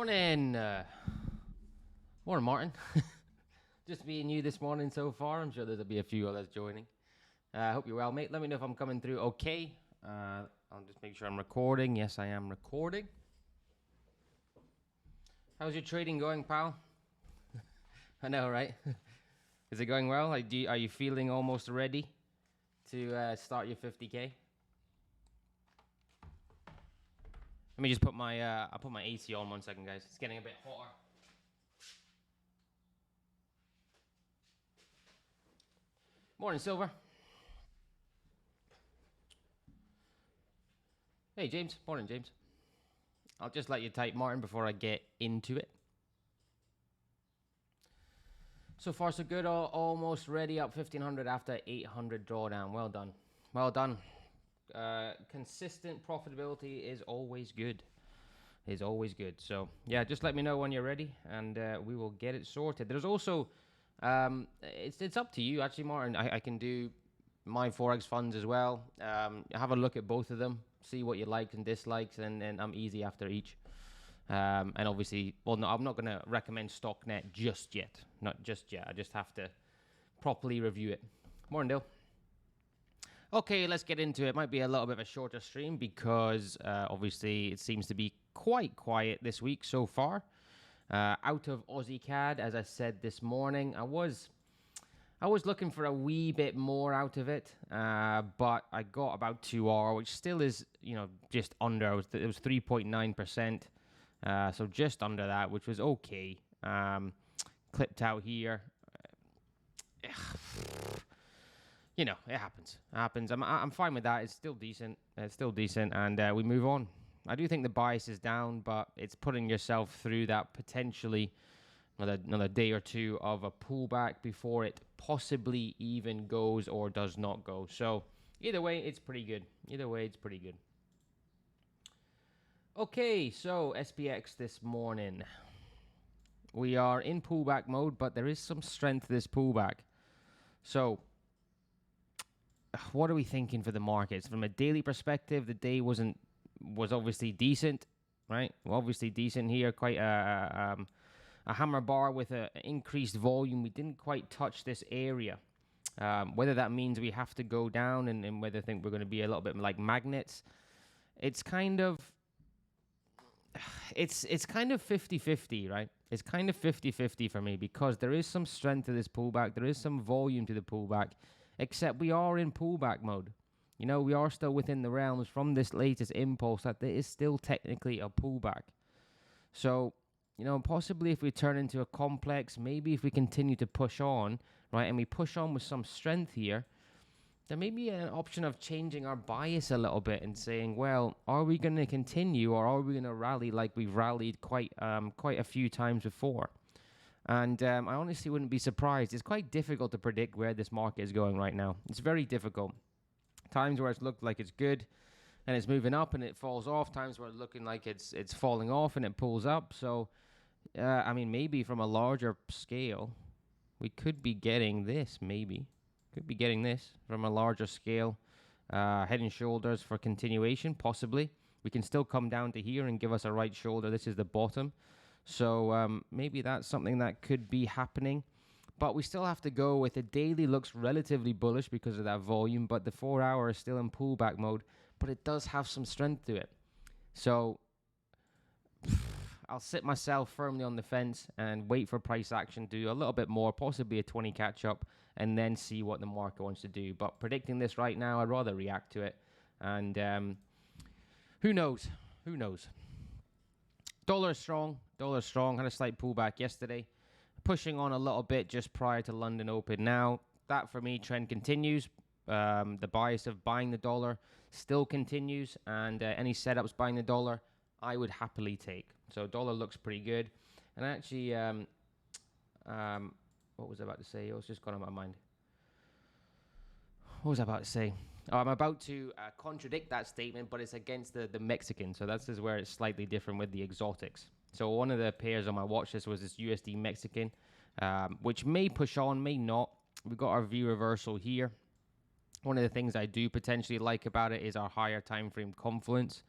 Morning. Morning, Martin. Just me and you this morning so far. I'm sure there'll be a few others joining. I hope you're well, mate. Let me know if I'm coming through okay. I'll just make sure I'm recording. Yes, I am recording. How's your trading going, pal? I know, right? Is it going well? Are you feeling almost ready to start your 50K? Let me just put my I'll put my AC on 1 second, guys. It's getting a bit hotter. Morning, Silver. Hey, James. Morning, James. I'll just let you type Martin before I get into it. So far, so good. Almost ready. Up 1,500 after 800 drawdown. Well done. Well done. Consistent profitability is always good. Is always good. So yeah, just let me know when you're ready, and we will get it sorted. There's also it's up to you actually, Martin. I can do my Forex funds as well. Have a look at both of them, see what you like and dislikes, and I'm easy after each. And obviously, well, no, I'm not going to recommend StockNet just yet. Not just yet. I just have to properly review it. Morning, Dale. Okay, let's get into it. Might be a little bit of a shorter stream because obviously it seems to be quite quiet this week so far. Out of Aussie CAD, as I said this morning, I was looking for a wee bit more out of it, but I got about 2R, which still is, just under. It was 3.9%, so just under that, which was okay. Clipped out here. It happens. I'm fine with that. It's still decent. And we move on. I do think the bias is down, but it's putting yourself through that potentially another day or two of a pullback before it possibly even goes or does not go. So either way, it's pretty good. Okay, so SPX this morning. We are in pullback mode, but there is some strength to this pullback. So what are we thinking for the markets? From a daily perspective, the day was obviously decent, right? Well, obviously decent here, quite a hammer bar with an increased volume. We didn't quite touch this area. Whether that means we have to go down and whether I think we're going to be a little bit like magnets, it's kind of 50-50, right? It's kind of 50-50 for me because there is some strength to this pullback. There is some volume to the pullback, except we are in pullback mode. We are still within the realms from this latest impulse that there is still technically a pullback. So, possibly if we turn into a complex, maybe if we continue to push on, right, and we push on with some strength here, there may be an option of changing our bias a little bit and saying, well, are we going to continue or are we going to rally like we've rallied quite a few times before? And I honestly wouldn't be surprised. It's quite difficult to predict where this market is going right now. It's very difficult. Times where it's looked like it's good and it's moving up and it falls off. Times where it's looking like it's falling off and it pulls up. So, maybe from a larger scale, we could be getting this, maybe. Could be getting this from a larger scale. Head and shoulders for continuation, possibly. We can still come down to here and give us a right shoulder. This is the bottom. So maybe that's something that could be happening. But we still have to go with the daily looks relatively bullish because of that volume. But the 4 hour is still in pullback mode. But it does have some strength to it. So I'll sit myself firmly on the fence and wait for price action to do a little bit more, possibly a 20 catch up, and then see what the market wants to do. But predicting this right now, I'd rather react to it. And who knows? Dollar is strong. Had a slight pullback yesterday. Pushing on a little bit just prior to London Open. Now, that for me, trend continues. The bias of buying the dollar still continues. And any setups buying the dollar, I would happily take. So dollar looks pretty good. And actually, what was I about to say? It was just gone on my mind. What was I about to say? Oh, I'm about to contradict that statement, but it's against the Mexican. So that's just where it's slightly different with the exotics. So one of the pairs on my watch list was this USD Mexican, which may push on, may not. We've got our V reversal here. One of the things I do potentially like about it is our higher time frame confluence.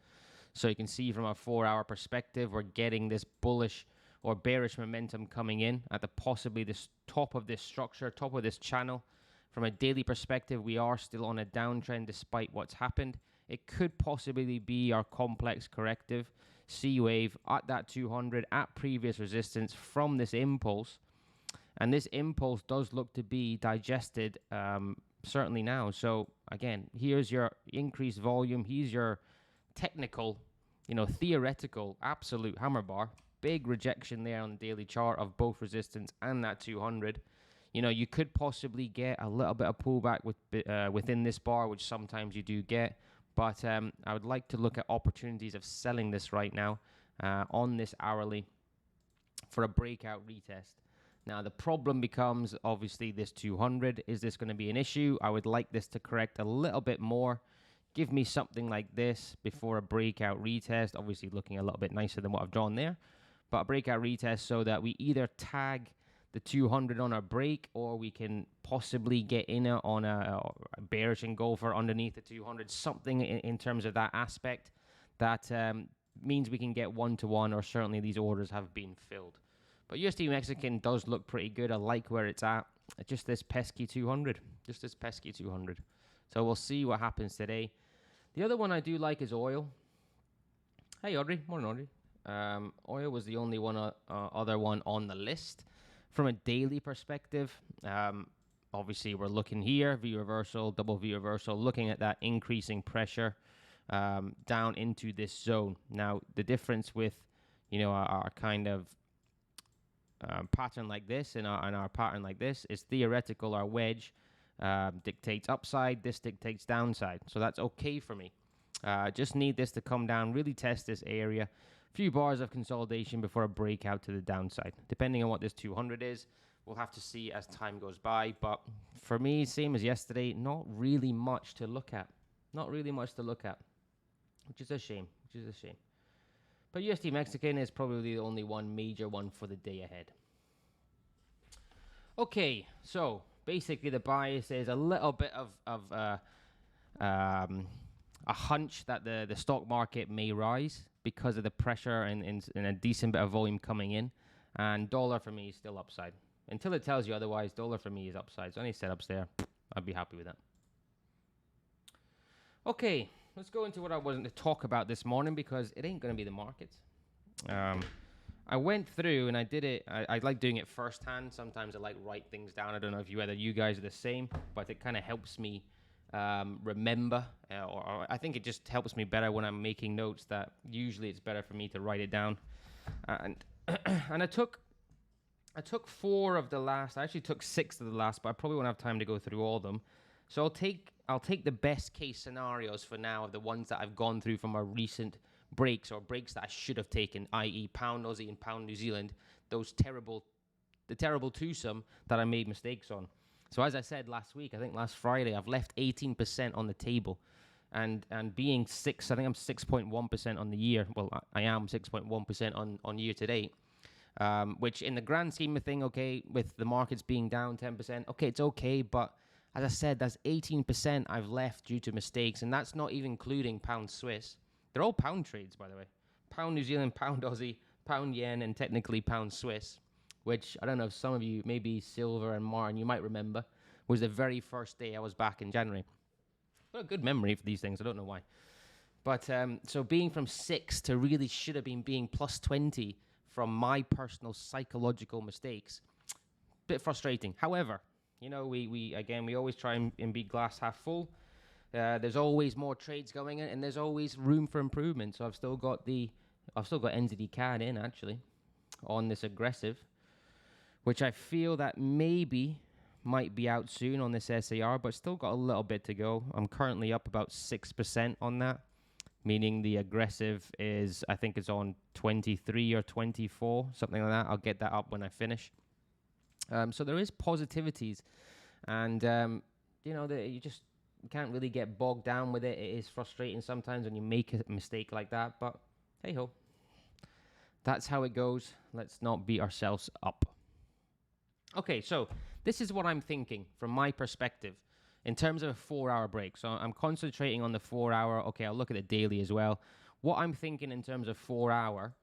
So you can see from a 4-hour perspective, we're getting this bullish or bearish momentum coming in at the possibly this top of this structure, top of this channel. From a daily perspective, we are still on a downtrend despite what's happened. It could possibly be our complex corrective C wave at that 200 at previous resistance from this impulse. And this impulse does look to be digested certainly now. So again, here's your increased volume. Here's your technical, theoretical, absolute hammer bar. Big rejection there on the daily chart of both resistance and that 200. You could possibly get a little bit of pullback within this bar, which sometimes you do get. But I would like to look at opportunities of selling this right now on this hourly for a breakout retest. Now, the problem becomes, obviously, this 200. Is this going to be an issue? I would like this to correct a little bit more. Give me something like this before a breakout retest. Obviously, looking a little bit nicer than what I've drawn there. But a breakout retest so that we either tag the 200 on our break, or we can possibly get in on a bearish engulfer underneath the 200. Something in terms of that aspect that means we can get one-to-one, or certainly these orders have been filled. But USD Mexican does look pretty good. I like where it's at. Just this pesky 200. Just this pesky 200. So we'll see what happens today. The other one I do like is oil. Hey, Audrey. Morning, Audrey. Oil was the only one other one on the list. From a daily perspective, obviously we're looking here, V reversal, double V reversal, looking at that increasing pressure down into this zone. Now, the difference with, our kind of pattern like this and our pattern like this is theoretical. Our wedge dictates upside, this dictates downside. So that's okay for me. Just need this to come down, really test this area. Few bars of consolidation before a breakout to the downside. Depending on what this 200 is, we'll have to see as time goes by. But for me, same as yesterday, not really much to look at. Not really much to look at, which is a shame. But USD Mexican is probably the only one major one for the day ahead. Okay, so basically the bias is a little bit of a hunch that the stock market may rise because of the pressure and a decent bit of volume coming in. And dollar for me is still upside. Until it tells you otherwise, dollar for me is upside. So any setups there, I'd be happy with that. Okay, let's go into what I wanted to talk about this morning, because it ain't going to be the markets. I went through and I did it. I like doing it firsthand. Sometimes I like write things down. I don't know if you guys are the same, but it kind of helps me remember, or I think it just helps me better when I'm making notes, that usually it's better for me to write it down. And I took 4 of the last. I actually took 6 of the last, but I probably won't have time to go through all of them. So I'll take the best case scenarios for now of the ones that I've gone through from our recent breaks, or breaks that I should have taken, i.e. pound Aussie and pound New Zealand, the terrible twosome that I made mistakes on. So as I said last week, I think last Friday, I've left 18% on the table. And being I think I'm 6.1% on the year. Well, I am 6.1% on year to date. Which in the grand scheme of thing, okay, with the markets being down 10%, okay, it's okay. But as I said, that's 18% I've left due to mistakes. And that's not even including pound Swiss. They're all pound trades, by the way. Pound New Zealand, pound Aussie, pound yen, and technically pound Swiss. Which, I don't know if some of you, maybe Silver and Martin, you might remember, was the very first day I was back in January. Got a good memory for these things, I don't know why. But, so being from 6 to really should have been being plus 20 from my personal psychological mistakes, bit frustrating. However, we always try and be glass half full. There's always more trades going in, and there's always room for improvement. So I've still got NZD CAD in, actually, on this aggressive, which I feel that maybe might be out soon on this SAR, but still got a little bit to go. I'm currently up about 6% on that, meaning the aggressive is, I think it's on 23 or 24, something like that. I'll get that up when I finish. So there is positivities, and you just can't really get bogged down with it. It is frustrating sometimes when you make a mistake like that, but hey ho, that's how it goes. Let's not beat ourselves up. Okay, so this is what I'm thinking from my perspective in terms of a 4-hour break. So I'm concentrating on the 4-hour. Okay, I'll look at the daily as well. what I'm thinking in terms of 4 hour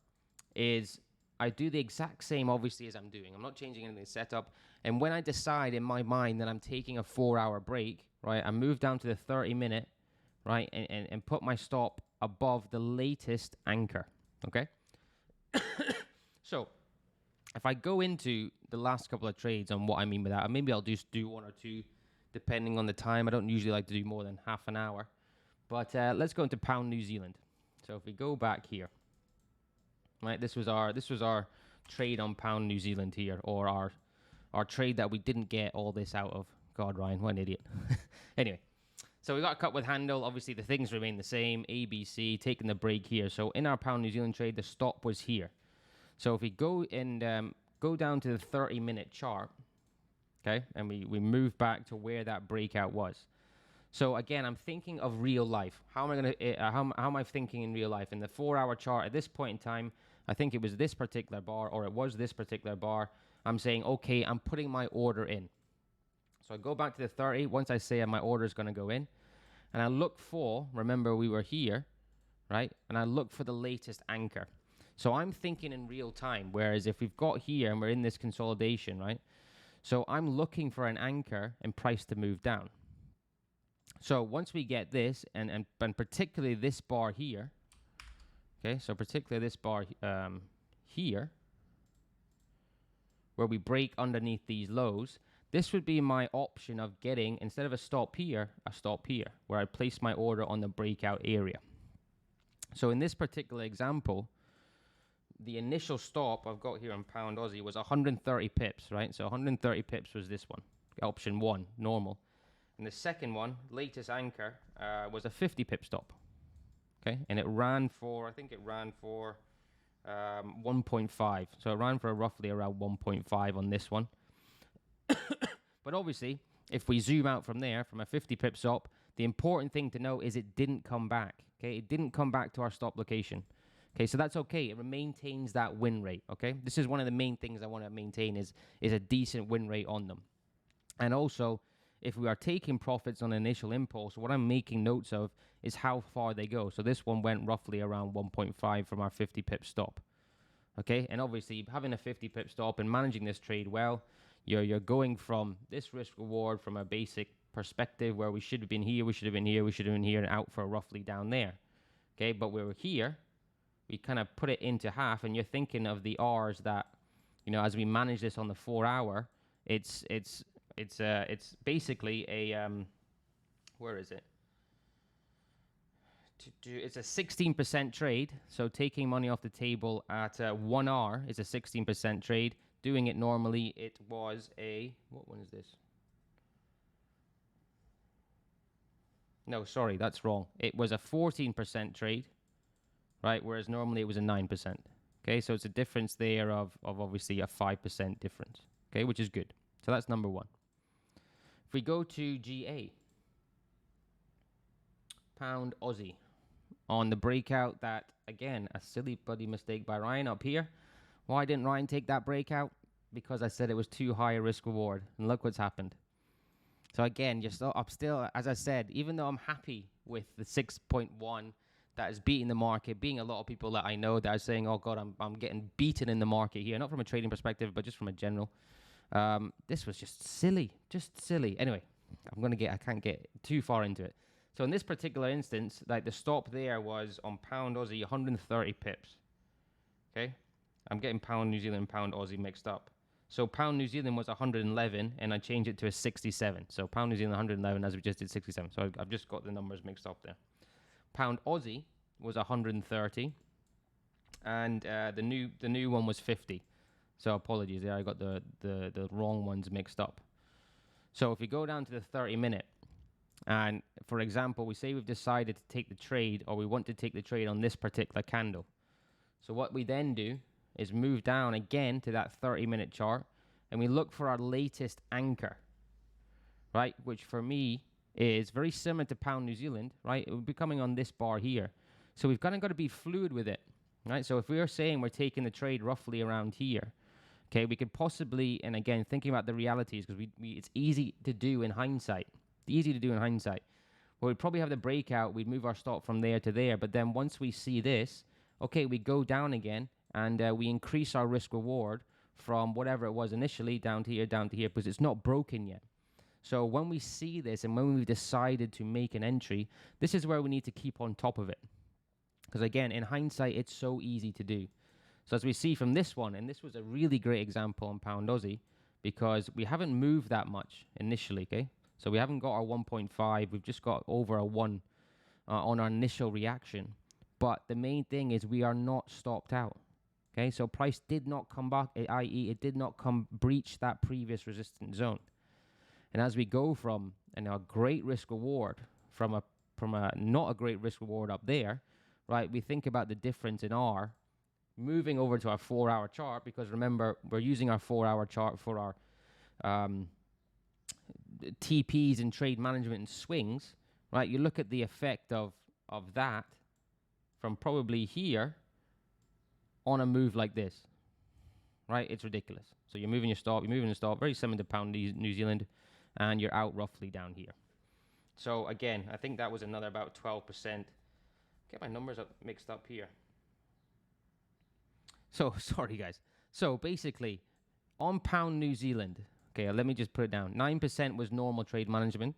is I do the exact same, obviously, as I'm doing. I'm not changing anything set up. And when I decide in my mind that I'm taking a 4 hour break, right, I move down to the 30-minute, right, and put my stop above the latest anchor, okay? So if I go into the last couple of trades on what I mean by that, and maybe I'll just do one or two depending on the time. I don't usually like to do more than half an hour. But let's go into pound New Zealand. So if we go back here, right, this was our trade on pound New Zealand here, or our trade that we didn't get all this out of. God, Ryan, what an idiot. Anyway, so we got a cut with handle. Obviously, the things remain the same. ABC, taking the break here. So in our pound New Zealand trade, the stop was here. So if we go and go down to the 30-minute chart, okay, and we move back to where that breakout was. So again, I'm thinking of real life. How am I going to? How am I thinking in real life? In the 4 hour chart at this point in time, I think it was this particular bar, or it was this particular bar. I'm saying, okay, I'm putting my order in. So I go back to the 30. Once I say my order is going to go in, and I look for. Remember, we were here, right? And I look for the latest anchor. So I'm thinking in real time. Whereas if we've got here and we're in this consolidation, right? So I'm looking for an anchor and price to move down. So once we get this, and particularly this bar here, okay, so particularly this bar here, where we break underneath these lows, this would be my option of getting, instead of a stop here, where I place my order on the breakout area. So in this particular example, the initial stop I've got here on pound Aussie was 130 pips, right? So 130 pips was this one, option 1, normal. And the second one, latest anchor, was a 50 pip stop, okay? And it ran for, I think it ran for 1.5. So it ran for roughly around 1.5 on this one. But obviously, if we zoom out from there, from a 50 pip stop, the important thing to know is it didn't come back, okay? It didn't come back to our stop location. Okay, so that's okay. It maintains that win rate, okay? This is one of the main things I want to maintain is a decent win rate on them. And also, if we are taking profits on initial impulse, what I'm making notes of is how far they go. So this one went roughly around 1.5 from our 50 pip stop. Okay, and obviously having a 50 pip stop and managing this trade well, you're going from this risk reward from a basic perspective where we should have been here, we should have been here, we should have been here, and out for roughly down there. Okay, but we were here, we kind of put it into half, and you're thinking of the R's that, you know, as we manage this on the 4 hour, it's basically a where is it? It's a 16% trade. So taking money off the table at 1 hour is a 16% trade. Doing it normally, it was a, what one is this? No, sorry, that's wrong. It was a 14% trade, right? Whereas normally it was a 9%. Okay, so it's a difference there of obviously a 5% difference. Okay, which is good. So that's number one. If we go to GA, pound Aussie, on the breakout that, again, a silly bloody mistake by Ryan up here. Why didn't Ryan take that breakout? Because I said it was too high a risk reward. And look what's happened. So again, I'm still, as I said, even though I'm happy with the 6.1 that is beating the market, being a lot of people that I know that are saying, oh God, I'm getting beaten in the market here. Not from a trading perspective, but just from a general. This was just silly. Anyway, I can't get too far into it. So in this particular instance, like the stop there was on pound Aussie, 130 pips. Okay? I'm getting pound New Zealand, pound Aussie mixed up. So pound New Zealand was 111, and I changed it to a 67. So pound New Zealand 111, as we just did 67. So I've just got the numbers mixed up there. Pound Aussie was 130, and the new one was 50. So apologies there, I got the wrong ones mixed up. So if we go down to the 30-minute, and for example, we say we've decided to take the trade, or we want to take the trade on this particular candle. So what we then do is move down again to that 30-minute chart, and we look for our latest anchor, right? Which for me is very similar to pound New Zealand, right? It would be coming on this bar here. So we've kind of got to be fluid with it, right? So if we are saying we're taking the trade roughly around here, okay, we could possibly, and again, thinking about the realities, because it's easy to do in hindsight. Well, we'd probably have the breakout. We'd move our stop from there to there. But then once we see this, okay, we go down again and we increase our risk reward from whatever it was initially down to here, because it's not broken yet. So when we see this and when we've decided to make an entry, this is where we need to keep on top of it. Because again, in hindsight, it's so easy to do. So as we see from this one, and this was a really great example on Pound Aussie, because we haven't moved that much initially, okay? So we haven't got our 1.5, we've just got over a 1 on our initial reaction. But the main thing is we are not stopped out, okay? So price did not come back, i.e. it did not breach that previous resistance zone. And as we go from a great risk reward from a not a great risk reward up there, right? We think about the difference in R moving over to our 4-hour chart, because remember, we're using our 4-hour chart for our TPs and trade management and swings, right? You look at the effect of that from probably here on a move like this, right? It's ridiculous. So you're moving your stop, very similar to Pound New Zealand, and you're out roughly down here. So again, I think that was another about 12%. Get my numbers mixed up here. So, sorry guys. So basically, on Pound New Zealand, okay, let me just put it down. 9% was normal trade management,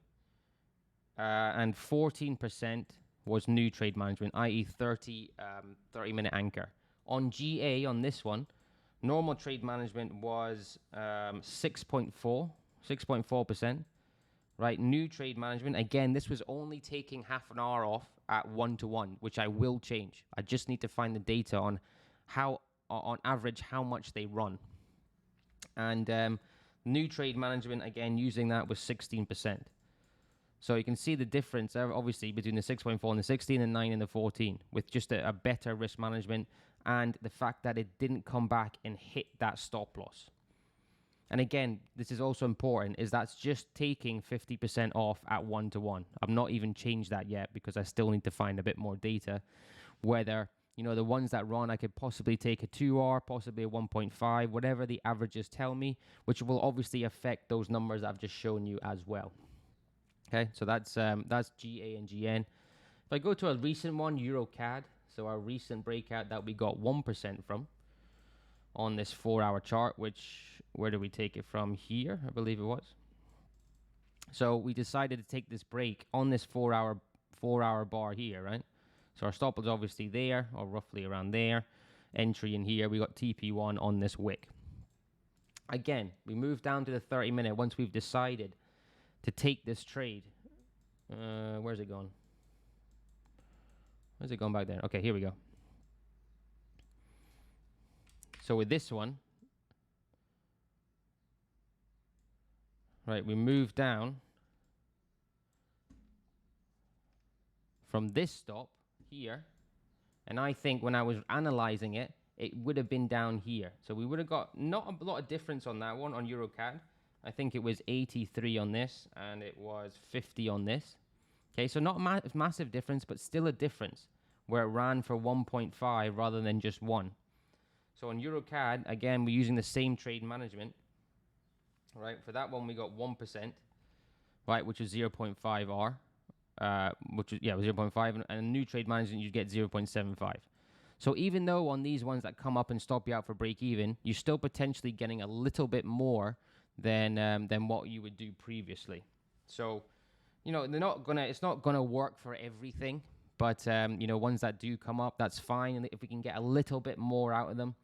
and 14% was new trade management, i.e. 30-minute anchor. On GA, on this one, normal trade management was 6.4%. Right, new trade management, again, this was only taking half an hour off at 1-to-1, which I will change. I just need to find the data on how, on average, how much they run. And new trade management, again, using that was 16%. So you can see the difference, obviously, between the 6.4 and the 16 and 9 and the 14, with just a better risk management and the fact that it didn't come back and hit that stop loss. And again, this is also important, is that's just taking 50% off at 1-to-1. I've not even changed that yet because I still need to find a bit more data. Whether, you know, the ones that run, I could possibly take a 2R, possibly a 1.5, whatever the averages tell me, which will obviously affect those numbers I've just shown you as well. Okay, so that's GA and GN. If I go to a recent one, EURUSD, so our recent breakout that we got 1% from on this 4-hour chart, which, where did we take it from? Here, I believe it was. So we decided to take this break on this 4-hour bar here, right? So our stop was obviously there, or roughly around there. Entry in here, we got TP1 on this wick. Again, we move down to the 30-minute once we've decided to take this trade. Where's it gone? Where's it gone back there? Okay, here we go. So with this one, right, we move down from this stop here, and I think when I was analyzing it, it would have been down here. So we would have got not a lot of difference on that one, on EURUSD. I think it was 83 on this, and it was 50 on this. Okay, so not massive difference, but still a difference, where it ran for 1.5 rather than just 1. So on EURUSD, again, we're using the same trade management. Right, for that one we got 1%, right, which is 0.5R, which is, yeah, 0.5, and a new trade management you get 0.75. So even though on these ones that come up and stop you out for break even, you're still potentially getting a little bit more than what you would do previously. So, you know, it's not gonna work for everything, but you know, ones that do come up, that's fine. And if we can get a little bit more out of them,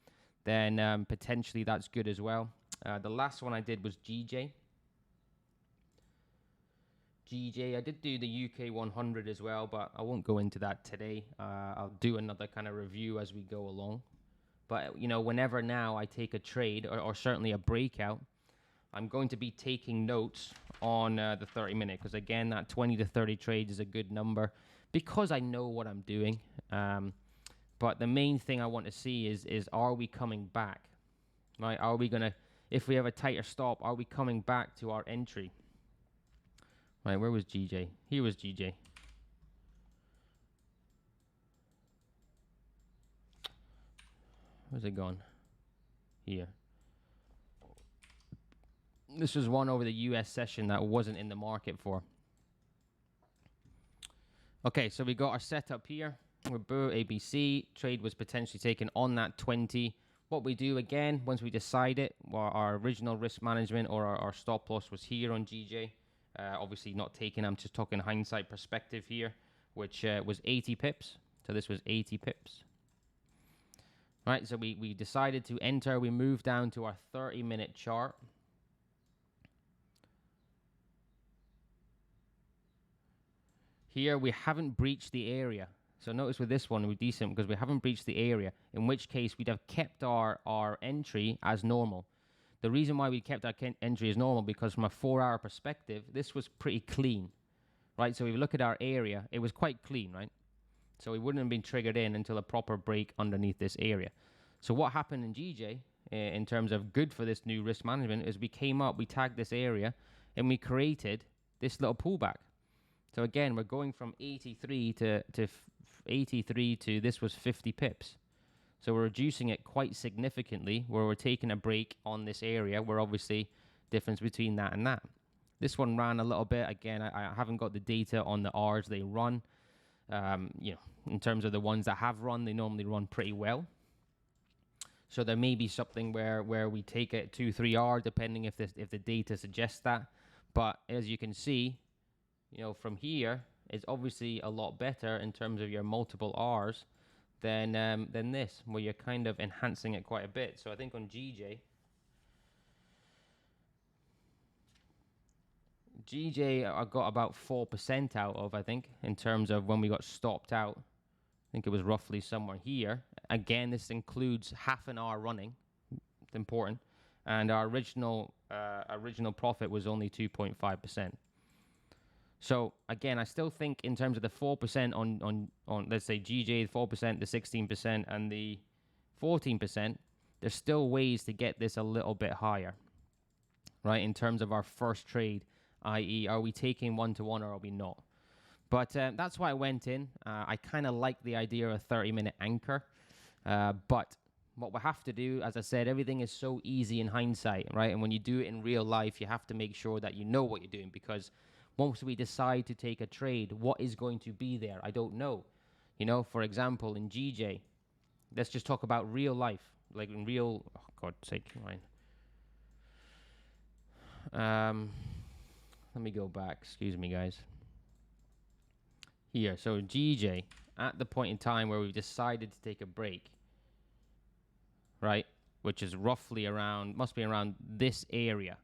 then potentially that's good as well. The last one I did was GJ. I did do the UK 100 as well, but I won't go into that today. I'll do another kind of review as we go along. But, you know, whenever now I take a trade or certainly a breakout, I'm going to be taking notes on the 30-minute, because, again, that 20 to 30 trades is a good number because I know what I'm doing. But the main thing I want to see is are we coming back? Right? Are we going to... If we have a tighter stop, are we coming back to our entry? Right, where was GJ? Here was GJ. Where's it gone? Here. This was one over the US session that wasn't in the market for. Okay, so we got our setup here. We're Boo ABC. Trade was potentially taken on that 20. What we do again, once we decide it, well, our original risk management or our stop loss was here on GJ. Obviously not taking, I'm just talking hindsight perspective here, which was 80 pips. So this was 80 pips. Right, so we decided to enter. We moved down to our 30-minute chart. Here we haven't breached the area. So notice with this one, we're decent because we haven't breached the area, in which case we'd have kept our entry as normal. The reason why we kept our entry as normal, because from a 4-hour perspective, this was pretty clean, right? So if you look at our area, it was quite clean, right? So we wouldn't have been triggered in until a proper break underneath this area. So what happened in GJ, in terms of good for this new risk management, is we came up, we tagged this area, and we created this little pullback. So again, we're going from 83 to 83 to this was 50 pips. So we're reducing it quite significantly, where we're taking a break on this area, where obviously difference between that and that. This one ran a little bit. Again, I haven't got the data on the R's they run. You know, in terms of the ones that have run, they normally run pretty well. So there may be something where we take it 2-3 R, depending if the data suggests that. But as you can see, you know, from here, it's obviously a lot better in terms of your multiple R's than this, where you're kind of enhancing it quite a bit. So I think on GJ, I got about 4% out of, I think, in terms of when we got stopped out. I think it was roughly somewhere here. Again, this includes half an hour running. It's important. And our original profit was only 2.5%. So again, I still think in terms of the 4% on let's say GJ, 4%, the 16%, and the 14%, there's still ways to get this a little bit higher, right? In terms of our first trade, i.e., are we taking 1-to-1 or are we not? But that's why I went in. I kind of like the idea of a 30-minute anchor. But what we have to do, as I said, everything is so easy in hindsight, right? And when you do it in real life, you have to make sure that you know what you're doing, because once we decide to take a trade, what is going to be there? I don't know. You know, for example, in GJ, let's just talk about real life, like in real, oh, God's sake, right? Let me go back. Excuse me, guys. Here, so GJ, at the point in time where we've decided to take a break, right, which is roughly around, must be around this area.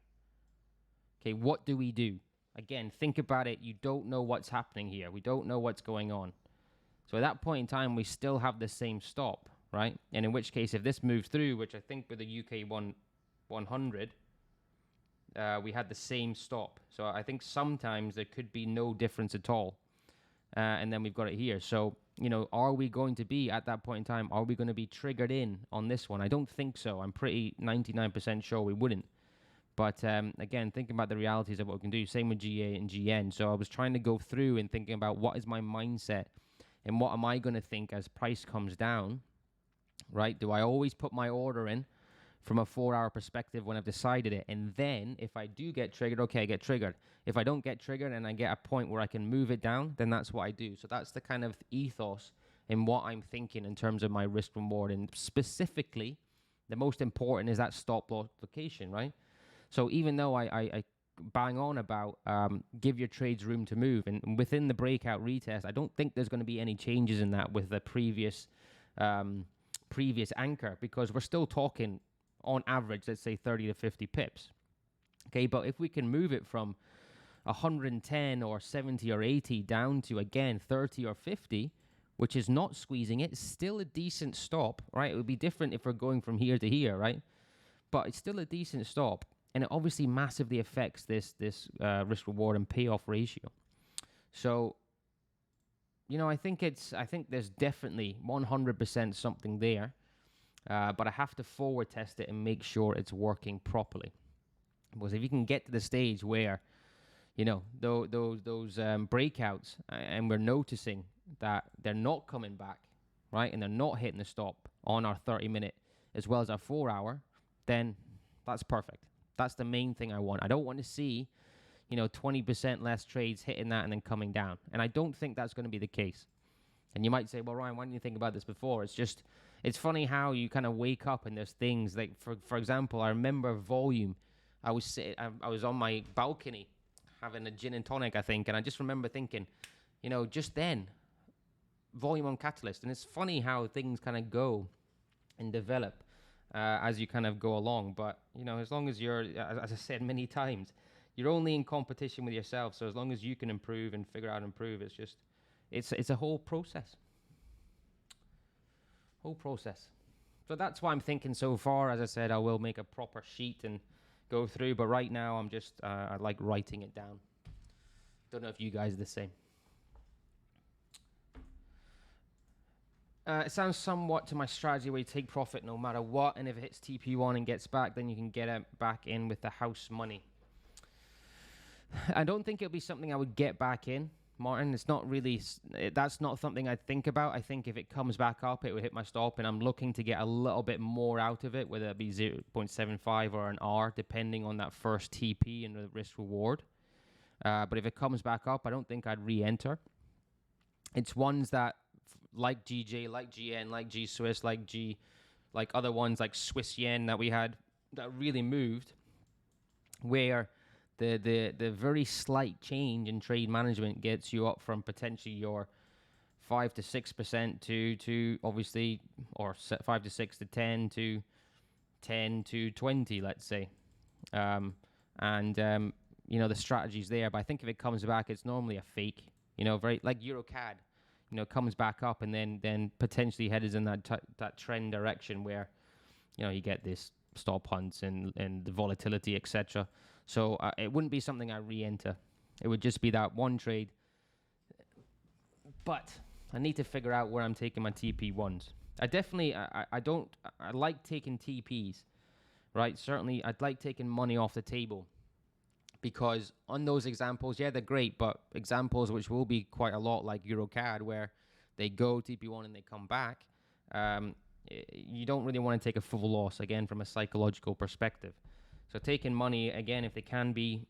Okay, what do we do? Again, think about it. You don't know what's happening here. We don't know what's going on. So at that point in time, we still have the same stop, right? And in which case, if this moves through, which I think with the UK 100, we had the same stop. So I think sometimes there could be no difference at all. And then we've got it here. So, you know, are we going to be, at that point in time, are we going to be triggered in on this one? I don't think so. I'm pretty 99% sure we wouldn't. But again, thinking about the realities of what we can do, same with GA and GN. So I was trying to go through and thinking about what is my mindset and what am I going to think as price comes down, right? Do I always put my order in from a 4-hour perspective when I've decided it? And then if I do get triggered, okay, I get triggered. If I don't get triggered and I get a point where I can move it down, then that's what I do. So that's the kind of ethos in what I'm thinking in terms of my risk reward. And specifically, the most important is that stop loss location, right? So even though I bang on about give your trades room to move, and within the breakout retest, I don't think there's going to be any changes in that with the previous anchor, because we're still talking on average, let's say 30 to 50 pips. Okay, but if we can move it from 110 or 70 or 80 down to, again, 30 or 50, which is not squeezing it, still a decent stop, right? It would be different if we're going from here to here, right? But it's still a decent stop. And it obviously massively affects this risk reward and payoff ratio. So, you know, I think there's definitely 100% something there, but I have to forward test it and make sure it's working properly. Because if you can get to the stage where, you know, those breakouts, and we're noticing that they're not coming back, right, and they're not hitting the stop on our 30-minute as well as our 4-hour, then that's perfect. That's the main thing I want. I don't want to see, 20% less trades hitting that and then coming down. And I don't think that's going to be the case. And you might say, well, Ryan, why didn't you think about this before? It's funny how you kind of wake up and there's things like, for example, I remember volume. I was on my balcony having a gin and tonic, I think, and I just remember thinking, just then, volume on Catalyst. And it's funny how things kind of go and develop as you kind of go along. But, as long as you're, as I said many times, you're only in competition with yourself. So as long as you can improve and figure out how to improve, it's a whole process. So that's why I'm thinking so far. As I said, I will make a proper sheet and go through. But right now, I'm just, I like writing it down. Don't know if you guys are the same. It sounds somewhat to my strategy where you take profit no matter what. And if it hits TP1 and gets back, then you can get it back in with the house money. I don't think it'll be something I would get back in, Martin. It's not really, that's not something I think about. I think if it comes back up, it will hit my stop, and I'm looking to get a little bit more out of it, whether it be 0.75 or an R, depending on that first TP and the risk reward. But if it comes back up, I don't think I'd re-enter. It's ones that, like GJ, like GN, like G Swiss, like other ones like Swiss yen that we had that really moved, where the very slight change in trade management gets you up from potentially your 5 to 6% to obviously, or 5 to 6 to 10 to 10 to 20, let's say. The strategy's there, but I think if it comes back, it's normally a fake, very like EuroCAD, comes back up and then potentially heads in that trend direction where, you get this stop hunts and the volatility, etc. So it wouldn't be something I re-enter. It would just be that one trade. But I need to figure out where I'm taking my TP1s. I like taking TPs, right? Certainly, I'd like taking money off the table. Because on those examples, yeah, they're great, but examples which will be quite a lot like EuroCAD, where they go TP1 and they come back, you don't really want to take a full loss, again, from a psychological perspective. So taking money, again, if they can be,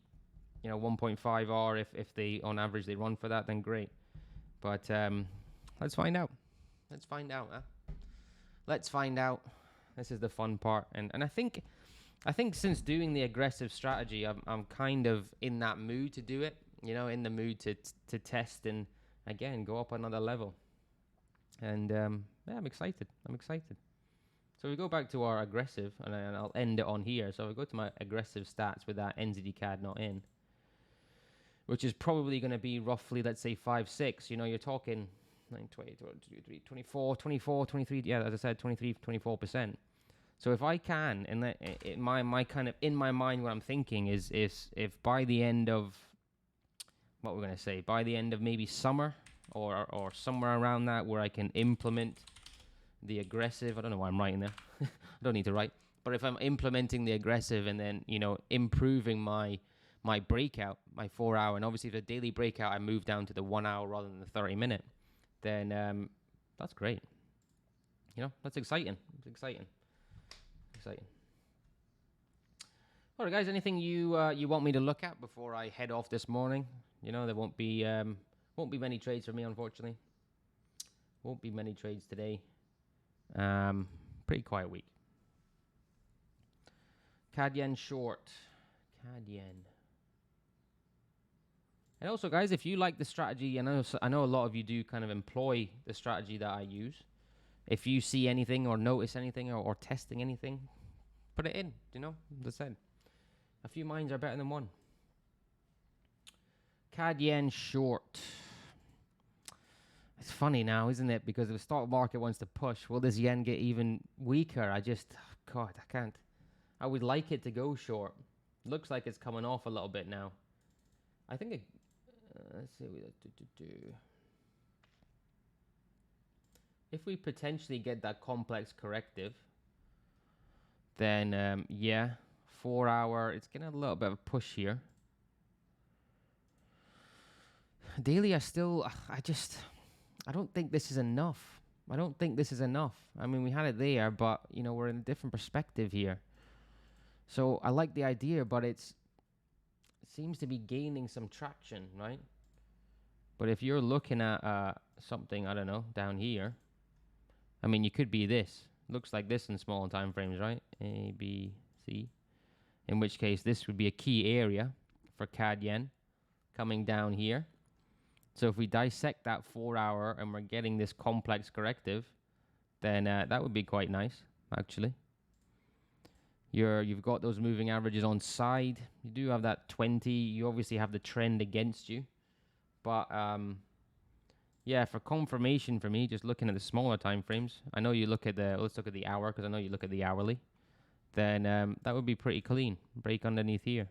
1.5 R, if they, on average, they run for that, then great. But let's find out. Let's find out, huh? Let's find out. This is the fun part. And I think since doing the aggressive strategy, I'm kind of in that mood to do it, in the mood to test and, again, go up another level. And, I'm excited. So we go back to our aggressive, and I'll end it on here. So I go to my aggressive stats with that NZD CAD not in, which is probably going to be roughly, let's say, 5, 6. You're talking 9, 20, 23, 24, 23, yeah, as I said, 23, 24%. So if I can, and my kind of, in my mind, what I'm thinking is if by the end of, what we're going to say, by the end of maybe summer or somewhere around that, where I can implement the aggressive, I don't know why I'm writing there. I don't need to write. But if I'm implementing the aggressive and then, improving my breakout, my 4 hour, and obviously the daily breakout, I move down to the 1 hour rather than the 30 minute, then that's great. That's exciting. It's exciting. All right, guys, anything you want me to look at before I head off this morning? There won't be many trades for me, unfortunately. Won't be many trades today. Pretty quiet week. CAD yen short. CAD yen. And also, guys, if you like the strategy, I know a lot of you do kind of employ the strategy that I use. If you see anything or notice anything or testing anything, put it in, as I said. A few minds are better than one. CAD yen short. It's funny now, isn't it? Because if the stock market wants to push, will this yen get even weaker? I can't. I would like it to go short. Looks like it's coming off a little bit now. I think let's see what we do. If we potentially get that complex corrective, then 4 hour, it's getting a little bit of a push here. Daily, I don't think this is enough. I mean, we had it there, but, we're in a different perspective here. So I like the idea, but it's seems to be gaining some traction, right? But if you're looking at something, I don't know, down here, I mean, you could be this. Looks like this in small time frames, right? A, B, C. In which case, this would be a key area for CAD yen coming down here. So if we dissect that 4 hour and we're getting this complex corrective, then that would be quite nice, actually. You've got those moving averages on side. You do have that 20. You obviously have the trend against you. But yeah, for confirmation for me, just looking at the smaller time frames, I know you look at the, let's look at the hour, because I know you look at the hourly. Then that would be pretty clean. Break underneath here.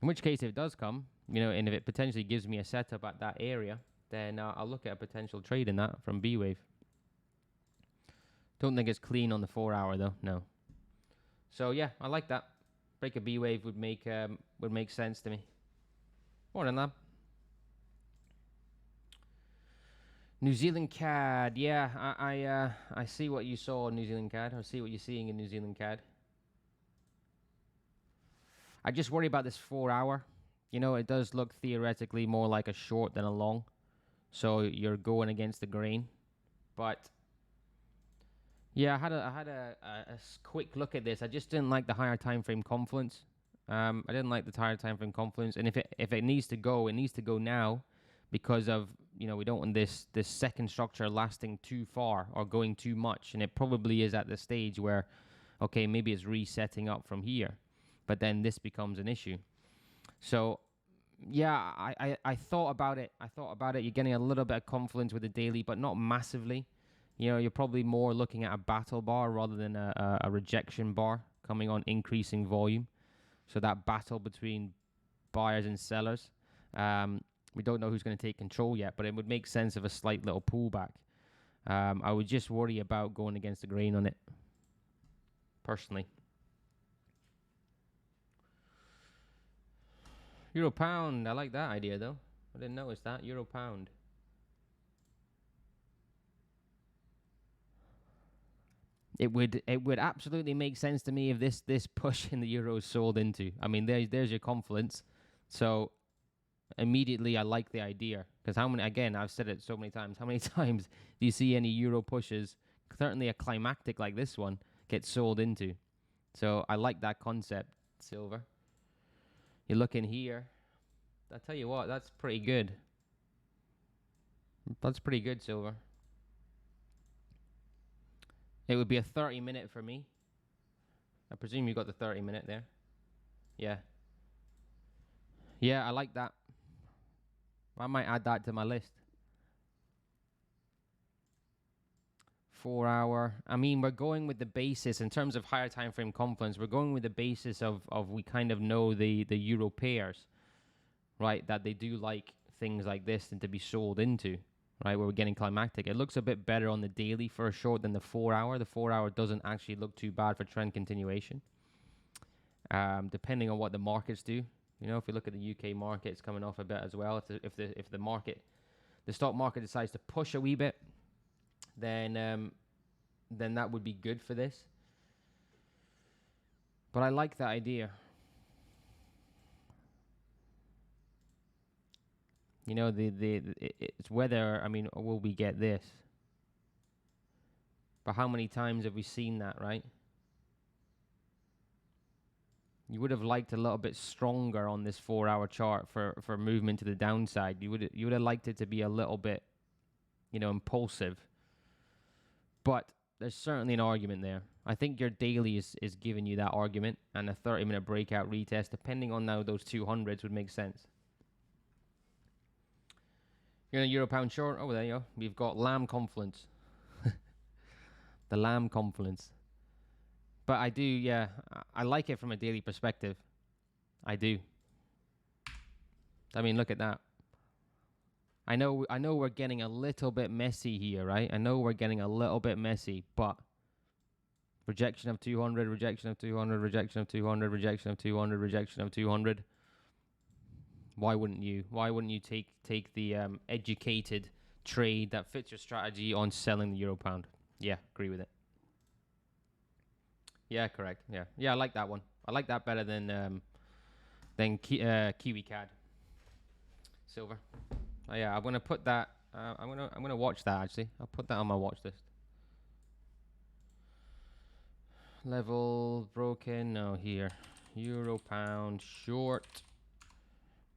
In which case, if it does come, you know, and if it potentially gives me a setup at that area, then I'll look at a potential trade in that from B-Wave. Don't think it's clean on the 4 hour though, no. So yeah, I like that. Break a B-Wave would make sense to me. Morning, lab. New Zealand CAD, yeah, I see what you saw in New Zealand CAD. I see what you're seeing in New Zealand CAD. I just worry about this 4 hour. You know, it does look theoretically more like a short than a long. So you're going against the grain. But yeah, I had a quick look at this. I just didn't like the higher time frame confluence. I didn't like the higher time frame confluence. And if it needs to go, it needs to go now, because of, you know, we don't want this second structure lasting too far or going too much. And it probably is at the stage where, okay, maybe it's resetting up from here, but then this becomes an issue. So yeah, I thought about it. You're getting a little bit of confluence with the daily, but not massively. You know, you're probably more looking at a battle bar rather than a rejection bar coming on increasing volume. So that battle between buyers and sellers. We don't know who's going to take control yet, but it would make sense of a slight little pullback. I would just worry about going against the grain on it, personally. Euro pound, I like that idea though. I didn't notice that. Euro pound. It would absolutely make sense to me if this push in the euro is sold into. I mean, there's your confluence. So immediately I like the idea, because how many, again, I've said it so many times, how many times do you see any euro pushes, certainly a climactic like this one, get sold into? So I like that concept. Silver, you look in here, I tell you what, that's pretty good. That's pretty good, silver. It would be a 30-minute for me. I presume you got the 30-minute there. Yeah. Yeah, I like that. I might add that to my list. 4 hour. I mean, we're going with the basis in terms of higher time frame confluence. We're going with the basis of we kind of know the euro pairs, right? That they do like things like this and to be sold into, right? Where we're getting climactic. It looks a bit better on the daily for a short than the 4 hour. The 4 hour doesn't actually look too bad for trend continuation. Depending on what the markets do. You know, if we look at the UK market, it's coming off a bit as well. If the stock market decides to push a wee bit, then that would be good for this. But I like that idea. You know, it's whether, I mean, will we get this? But how many times have we seen that, right? You would have liked a little bit stronger on this 4 hour chart for movement to the downside. You would have liked it to be a little bit, you know, impulsive. But there's certainly an argument there. I think your daily is giving you that argument, and a 30-minute breakout retest, depending on now those 200s, would make sense. You're in a euro pound short. Oh, there you go. We've got lamb confluence. The lamb confluence. But I do, yeah, I like it from a daily perspective. I do. I mean, look at that. I know we're getting a little bit messy here, right? I know we're getting a little bit messy, but rejection of 200, rejection of 200, rejection of 200, rejection of 200, rejection of 200. Why wouldn't you? Why wouldn't you take the educated trade that fits your strategy on selling the euro pound? Yeah, agree with it. Yeah, correct. Yeah, I like that one. I like that better than Then Kiwi CAD. Silver. Oh yeah, I'm gonna put that. I'm gonna watch that actually. I'll put that on my watch list. Level broken. No, here. Euro pound short.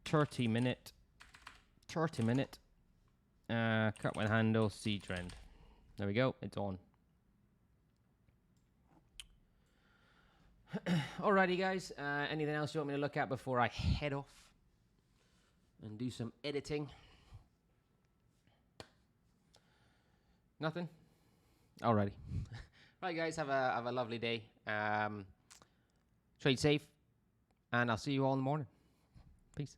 30 minute. 30 minute. Cut one handle. C trend. There we go. It's on. Alrighty, guys. Anything else you want me to look at before I head off and do some editing? Nothing. Alrighty. Right, guys. Have a lovely day. Trade safe, and I'll see you all in the morning. Peace.